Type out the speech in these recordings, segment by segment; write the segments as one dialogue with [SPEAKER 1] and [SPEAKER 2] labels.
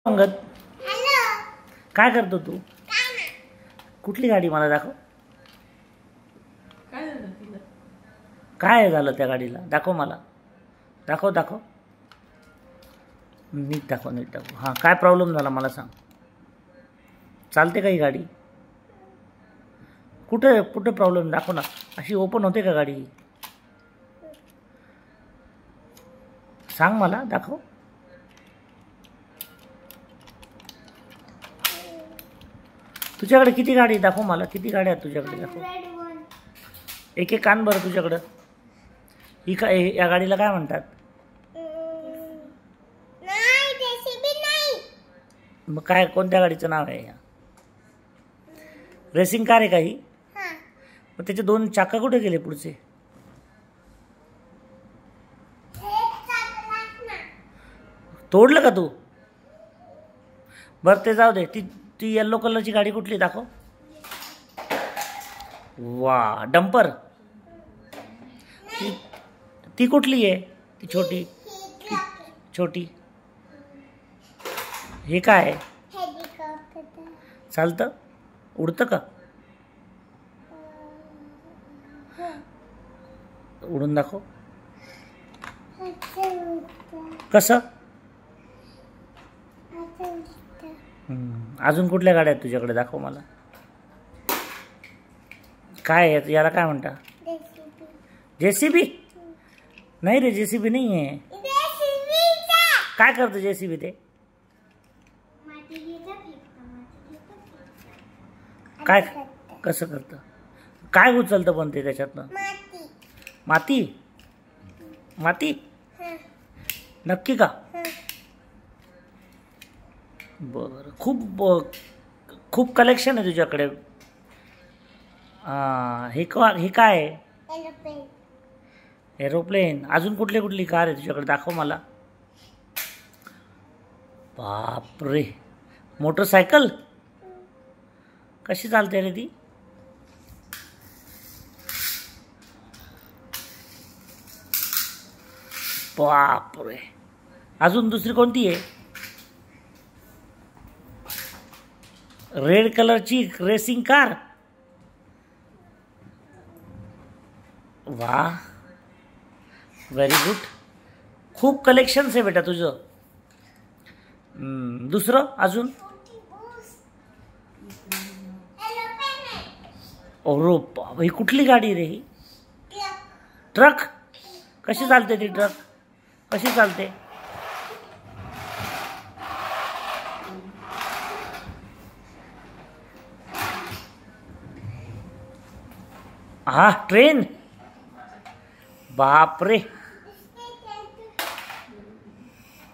[SPEAKER 1] Angad,
[SPEAKER 2] hello.
[SPEAKER 1] काय करतो तू?
[SPEAKER 2] काय ना?
[SPEAKER 1] कुठली गाडी मला दाखव.
[SPEAKER 3] काय झालं तिला?
[SPEAKER 1] काय झालं त्या गाडीला? दाखव मला. दाखव दाखव. नीट दाखव, नीट दाखव. हां, काय प्रॉब्लेम झाला मला सांग. चालते का ही गाडी? कुठे कुठे प्रॉब्लेम दाखव ना. अशी ओपन होते का गाडी? सांग मला, दाखव. तुझ्याकडे किती गाडी दाखव मला. किती गाड्या आहेत तुझ्याकडे? दाखव.
[SPEAKER 2] 101.
[SPEAKER 1] एक एक कान बरं तुझ्याकडं. ही काय, या गाडीला काय म्हणतात?
[SPEAKER 2] नाही, जेसीबी नाही.
[SPEAKER 1] मग काय, कोणत्या गाडीचं नाव आहे? रेसिंग कार आहे का ही?
[SPEAKER 2] हां.
[SPEAKER 1] मग त्याचे दोन चाका कुठे गेले पुढचे?
[SPEAKER 2] एक चाक ना.
[SPEAKER 1] तोडलं का तू? बरं ते जाऊ दे. ती ती येल्लो कलरची गाडी कुठली? दाखव. वा, डंपर. ती ती कुठली आहे? ती छोटी छोटी. हे काय आहे?
[SPEAKER 2] हेलिकॉप्टर.
[SPEAKER 1] चालतं? उडतं का? उडून दाखव. कसं? अजून कुठल्या गाड्या आहेत तुझ्याकडे? दाखव मला. काय आहे याला? काय म्हणता? जेसीबी? नाही रे, जेसीबी नाही आहे. काय करतं जेसीबी ते? काय कसं करतं? काय उचलतं पण ते त्याच्यातनं? माती? माती? नक्की का? बरं. खूप कलेक्शन आहे तुझ्याकडे. हे काय आहे? एरोप्लेन. अजून कुठली कार आहे तुझ्याकडे? दाखव मला. बापरे, मोटरसायकल कशी चालते रे ती? बापरे. अजून दुसरी कोणती आहे? रेड कलरची रेसिंग कार. वा, व्हेरी गुड. खूप कलेक्शन्स आहे बेटा तुझं. दुसरं अजून? ओरो बाबा, ही कुठली गाडी रे ही? ट्रक. कशी चालते ती ट्रक? कशी चालते? हा, ट्रेन. बापरे,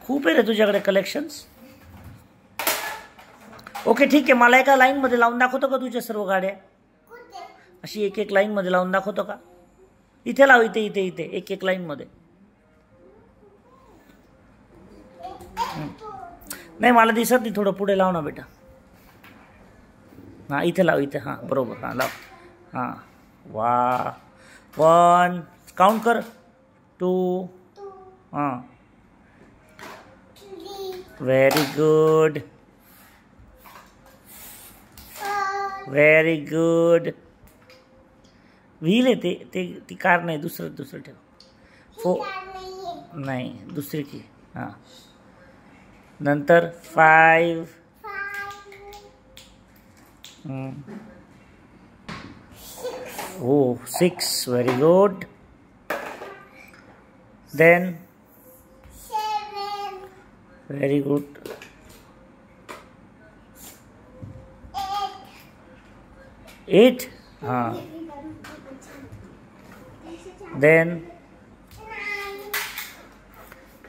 [SPEAKER 1] खूप आहे रे तुझ्याकडे कलेक्शन्स. ओके, ठीक आहे. मला एका लाईनमध्ये लावून दाखवतो का तुझ्या सर्व गाड्या? अशी एक एक लाईनमध्ये लावून दाखवतो का? इथे लाव. इथे इथे इथे एक एक लाईनमध्ये. नाही, मला दिसत नाही. थोडं पुढे लाव ना बेटा. हां, इथे लाव. इथे. हां, बरोबर. हां, लाव. हां. वा, 1 काउंट कर. 2. हां, very good, very good. Wheel आहे ते ती कार नाही. दुसरं ठेव. 4 नाही, दुसरी की. हां, नंतर 5. हो, 6. Very good. Then
[SPEAKER 2] 7.
[SPEAKER 1] Very good. 8. हां, देन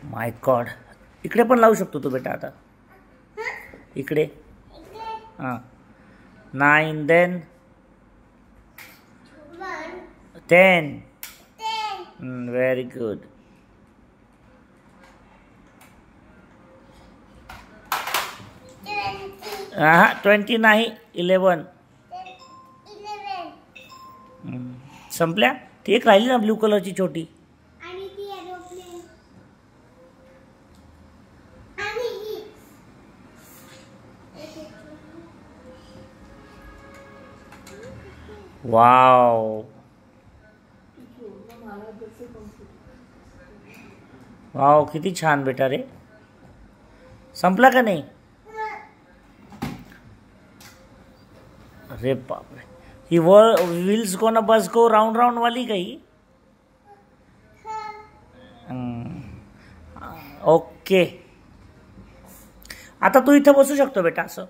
[SPEAKER 1] माय गॉड. इकडे पण लावू शकतो तू बेटा आता. इकडे. हां, 9. देन 10. Very good. 20 नाही, 11. संपल्या? ती एक राहिली ना ब्ल्यू कलरची छोटी.
[SPEAKER 2] आणि ती एरोप्लेन.
[SPEAKER 1] वाव वाव, किती छान बेटा रे. संपला का नाही? अरे बापरे, ही व्हील्स को ना बस को राउंड राउंड वाली काही. ओके, आता तू इथं बसू शकतो बेटा असं.